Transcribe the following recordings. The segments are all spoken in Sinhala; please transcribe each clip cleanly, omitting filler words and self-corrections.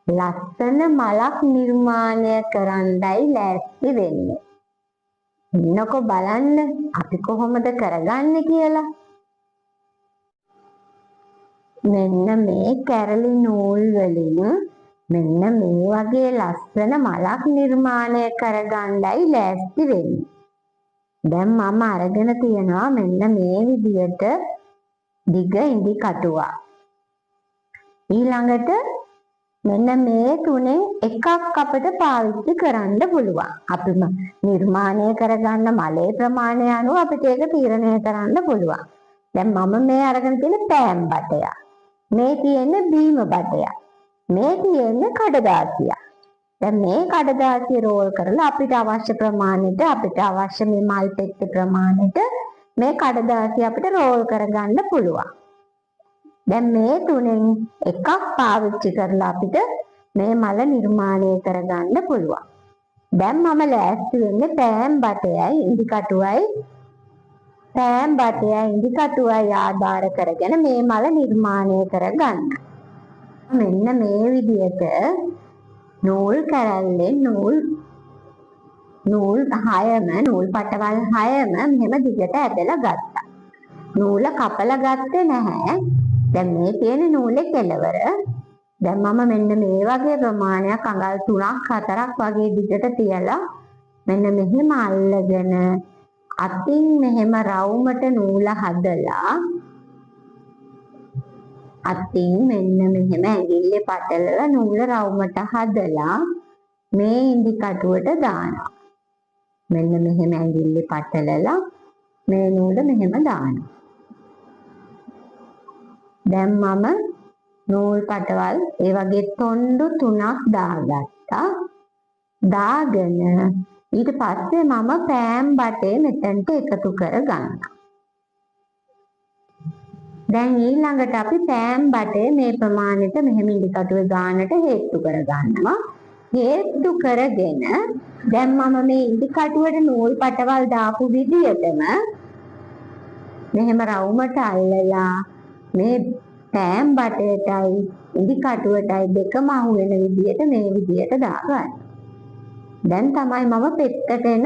ලස්සන මලක් නිර්මාණය කරන්නයි ලෑස්ති වෙන්නේ. එන්නකො බලන්න අපි කොහොමද කරගන්නේ කියලා. මෙන්න මේ කැරලි නූල් වලින් මෙන්න මේ වගේ ලස්සන මලක් නිර්මාණය කරගන්නයි ලෑස්ති වෙන්නේ. දැන් මම අරගෙන තියනවා මෙන්න මේ විදියට දිග ඉදි කටුවක්. ඊළඟට මෙන්න මේ තුනෙන් එකක් අපිට පාවිච්චි කරන්න පුළුවන්. අපිම නිර්මාණය කරගන්න මලේ ප්‍රමාණය අනුව අපිට ඒක තීරණය කරන්න පුළුවන්. දැන් මම මේ අරගෙන තියෙන පෑන් බටයක්. මේ තියෙන්නේ බීම බටයක්. මේ තියෙන්නේ කඩදාසියක්. දැන් මේ කඩදාසිය රෝල් කරලා අපිට අවශ්‍ය ප්‍රමාණයට අපිට අවශ්‍ය මේ මල් පෙට්ටි ප්‍රමාණයට මේ කඩදාසිය අපිට රෝල් කරගන්න පුළුවන්. දැන් මේ තුනෙන් එකක් පාවිච්චි කරලා අපිට මේ මල නිර්මාණය කරගන්න පුළුවන්. දැන් මම ලෑස්ති වෙන්නේ පෑන් බටයයි ඉදි කටුවයි ආධාර කරගෙන මේ මල නිර්මාණය කරගන්න. මෙන්න මේ විදිහට නූල් කැරල්ලෙන් නූල් පටවල් 6ම මෙහෙම දිගට ඇදලා ගත්තා. නූල කපලා ගත්තේ නැහැ. දැන් මේ තියෙන නූලේ කෙලවර. දැන් මම මෙන්න මේ වගේ ප්‍රමාණයක් අඟල් 3ක් 4ක් වගේ දිගට තියලා මෙන්න මෙහෙම අල්ලගෙන අතින් මෙහෙම රවුමට නූල හදලා අතින් මෙන්න මෙහෙම ඇඟිල්ලේ පටලලා නූල රවුමට හදලා මේ ඉදි කටුවට දානවා. මෙන්න මෙහෙම ඇඟිල්ලේ පටලලා මේ නූල මෙහෙම දානවා. දැන් මම නූල් පටවල් ඒ වගේ තොණ්ඩු 3ක් දාගත්තා. දාගෙන ඊට පස්සේ මම පෑන් බටේ මෙතනට එකතු කරගන්නවා. දැන් ඊළඟට අපි පෑන් බටේ මේ ප්‍රමාණයට මෙහෙම ඉදි කටුවේ ගානට හේතු කරගන්නවා. හේතු කරගෙන දැන් මම මේ ඉදි කටුවට නූල් පටවල් දාපු විදියටම මෙහෙම රවුමට අල්ලලා මේ පෑන් බටේටයි ඉදි කටුවටයි දෙකම අහු වෙන විදියට මේ විදියට දාගන්න. දැන් තමයි මම පෙත්තට එන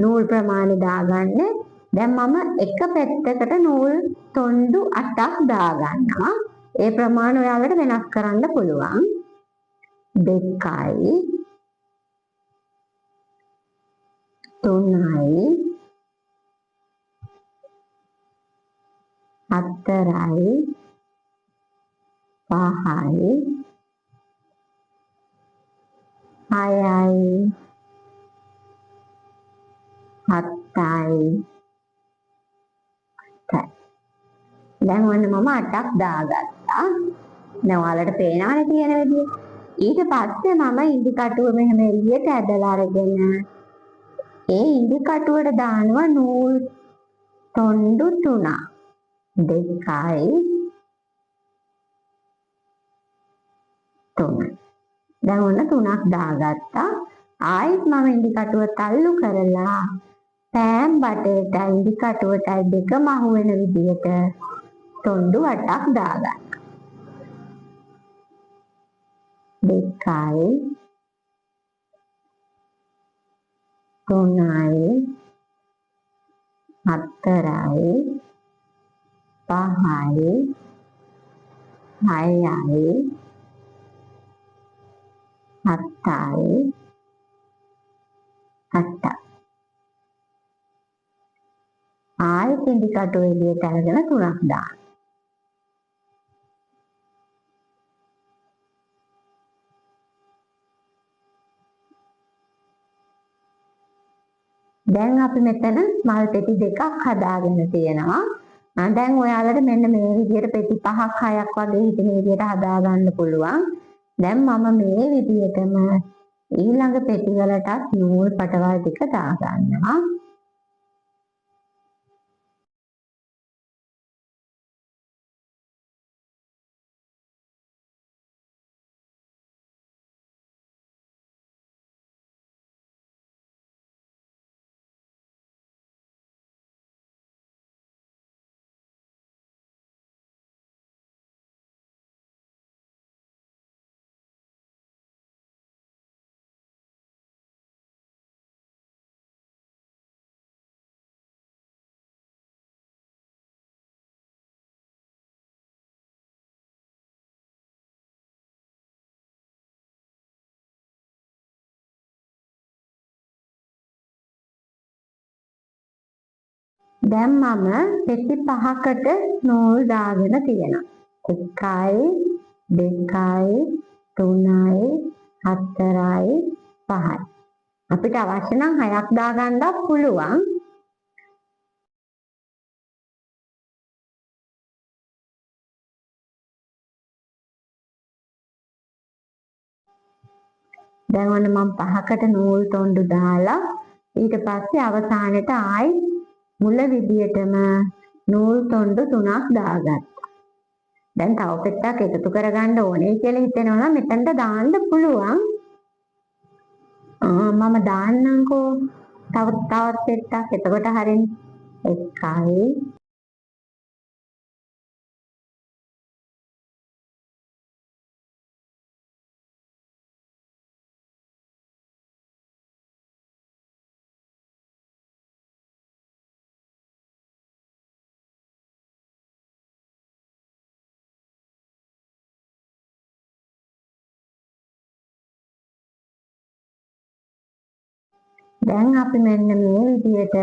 නූල් ප්‍රමාණය දාගන්නේ. දැන් මම එක පෙත්තකට නූල් තොණ්ඩු 8ක් දාගන්නවා. ඒ ප්‍රමාණය ඔයාලට වෙනස් කරන්න පුළුවන්. 2යි 3යි 4යි 5යි 6යි 7යි. දැන් ඔන්න මම 8ක් දාගත්තා. දැන් ඔයාලට පේනවනේ තියෙන විදිය. ඊට පස්සේ මම ඉදි කටුව මෙහෙම එළියට ඇදලා අරගෙන ඒ ඉදි කටුවට දානවා නූල් තොණ්ඩු 3ක්. 2යි 3යි. දැන් ඔන්න 3ක් දාගත්තා. ආයෙත් මම ඉදි කටුව තල්ලු කරලා පෑන් බටේටයි ඉදි කටුවටයි දෙකම අහු වෙන විදියට තොණ්ඩු 8ක් දාගන්න. 2යි 3යි 4යි 5යි 6යි 7යි 8යි. ආයෙත් ඉදි කටුව එළියට අරගෙන 3ක් දාන්න. දැන් අපි මෙතන මල් පෙටි දෙකක් හදාගෙන තියෙනවා. දැන් ඔයාලට මෙන්න මේ විදිහට පෙටි 5ක් 6ක් වගේ හිතෙන විදිහට හදා ගන්න පුළුවන්. දැන් මම මේ විදිහටම ඊළඟ පෙටි වලටත් නූල් පටවල් ටික දාගන්නවා. දැන් මම පෙති 5කට නූල් දාගෙන තියෙනවා. 1යි 2යි 3යි 4යි 5යි. අපිට අවශ්‍ය නම් 6ක් දාගන්නත් පුළුවන්. දැන් ඔන්න මම 5කට නූල් තොණ්ඩු දාලා ඊට පස්සේ අවසානයේට ආයි මුල විදියටම නූල් තොණ්ඩු 3ක් දාගත්තා. දැන් තව පෙත්තක් එකතු කරගන්න ඕනේ කියලා හිතෙනවා නම් මෙතනට දාන්න පුළුවන්. මම දාන්නම්කෝ තවත් පෙත්තක්. එතකොට හරියන්නේ. 1යි දැන් අපි මෙන්න මේ විදියට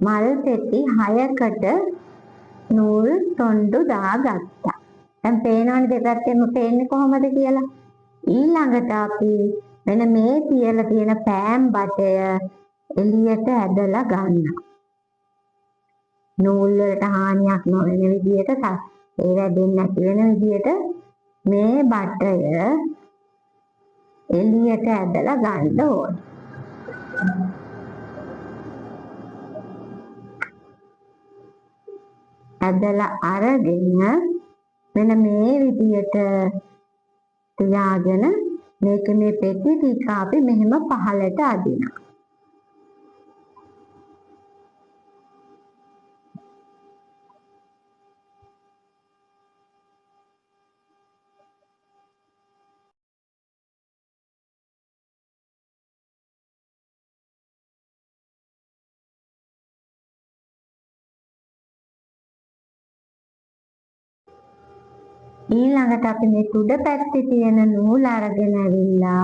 මල් පෙති 6කට නූල් තොණ්ඩු දාගත්තා. දැන් පේනවනේ දෙපැත්තෙම පේන්නේ කොහොමද කියලා. ඊළඟට අපි මෙන්න මේ තියලා තියෙන පෑන් බටය එළියට ඇදලා ගන්නවා. නූල් වලට හානියක් නොවන විදියට ඒ වැදෙන්නේ නැති වෙන විදියට මේ බටය එළියට ඇදලා ගන්න ඕනේ. ඇදලා අරගෙන මෙන්න මේ විදියට තියාගෙන මේක මේ පෙති ටික අපි මෙහෙම පහළට අදිනවා. ඊළඟට අපි මේ උඩ පැත්තේ තියෙන නූල් අරගෙන ඇවිල්ලා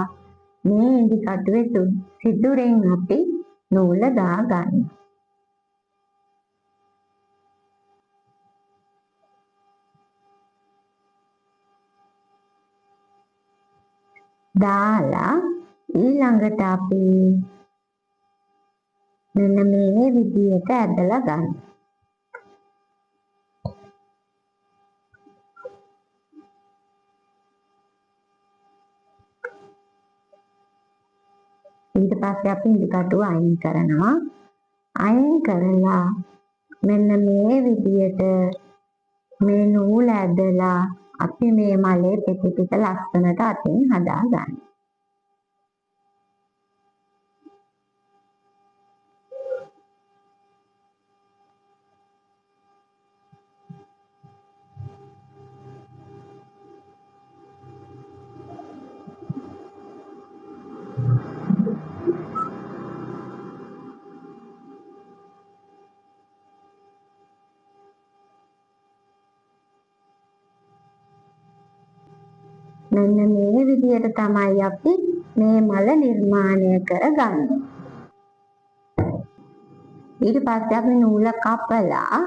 මේ ඉදි කටුවේ සිදුරෙන් අපි නූල දාගන්න. දාලා ඊළඟට අපි මෙන්න මේ විදියට ඇදලා ගන්න. ඊට පස්සේ අපි ඉදි කටුව අයින් කරනවා. අයින් කරලා මෙන්න මේ විදියට මේ නූල ඇදලා අපි මේ මලේ පෙති ටික ලස්සනට අතින් හදා ගන්න. මෙන්න මේ විදියට තමයි අපි මේ මල නිර්මාණය කරගන්නේ. ඊට පස්සේ අපි නූල කපලා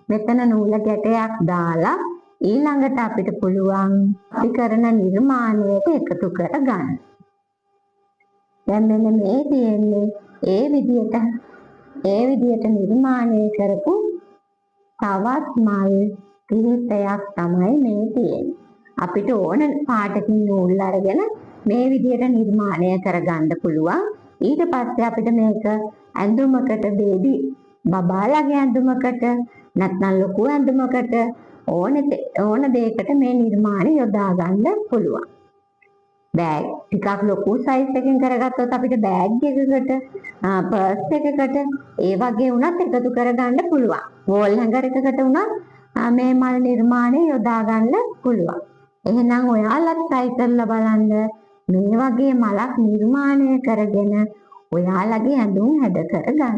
මෙතන නූල ගැටයක් දාලා ඊළඟට අපිට පුළුවන් අපි කරන නිර්මාණයට එකතු කරගන්න. දැන් මෙන්න මේ තියෙන්නේ ඒ විදියට නිර්මාණය කරපු තවත් මල් කිහිපයක් තමයි මේ තියෙන්නේ. අපිට ඕන පාටකින් නූල් අරගෙන මේ විදියට නිර්මාණය කරගන්න පුළුවන්. ඊට පස්සේ අපිට මේක ඇඳුමකට බේබි බබාලගේ ඇඳුමකට නැත්නම් ලොකු ඇඳුමකට ඕන දෙයකට මේ නිර්මාණය යොදා ගන්න පුළුවන්. බෑග් ටිකක් ලොකු සයිස් එකකින් කරගත්තොත් අපිට බෑග් එකකට පර්ස් එකකට ඒ වගේ වුණත් එකතු කරගන්න පුළුවන්. වෝල් හැංගර් එකකට වුණත් මේ මල් නිර්මාණය යොදා ගන්න පුළුවන්. එහෙනම් ඔයාලත් try කරලා බලන්න මේ වගේ මලක් නිර්මාණය කරගෙන ඔයාලගේ ඇඳුම් හැද කරගන්න.